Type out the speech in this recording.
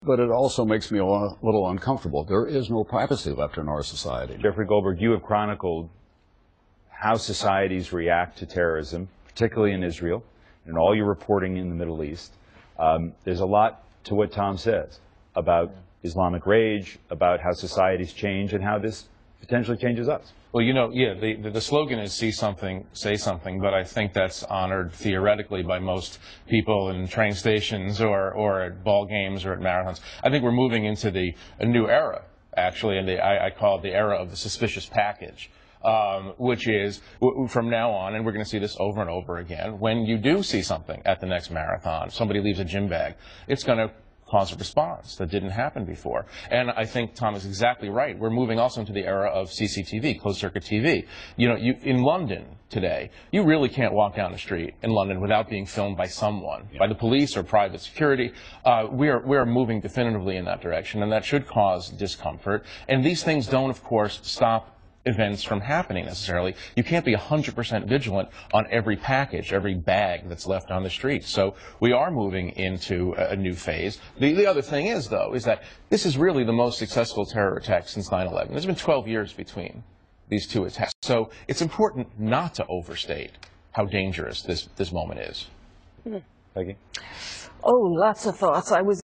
But it also makes me a little uncomfortable. There is no privacy left in our society. Jeffrey Goldberg, you have chronicled how societies react to terrorism, particularly in Israel, and all your reporting in the Middle East. There's a lot to what Tom says about Islamic rage, about how societies change, and how this potentially changes us. Well, you know, yeah, the slogan is see something, say something, but I think that's honored theoretically by most people in train stations or at ball games or at marathons. I think we're moving into a new era, actually, and I call it the era of the suspicious package, which is from now on, and we're going to see this over and over again, when you do see something at the next marathon, somebody leaves a gym bag, it's going to cause a response that didn't happen before. And I think Tom is exactly right. We're moving also into the era of CCTV, closed-circuit TV. You know, in London today, you really can't walk down the street in London without being filmed by someone, by the police or private security. We are moving definitively in that direction, and that should cause discomfort. And these things don't, of course, stop events from happening necessarily. You can't be 100% vigilant on every package, every bag that's left on the street. So we are moving into a new phase. The other thing is, though, is that this is really the most successful terror attack since 9/11. There's been 12 years between these two attacks. So it's important not to overstate how dangerous this moment is. Peggy? Oh, lots of thoughts. I was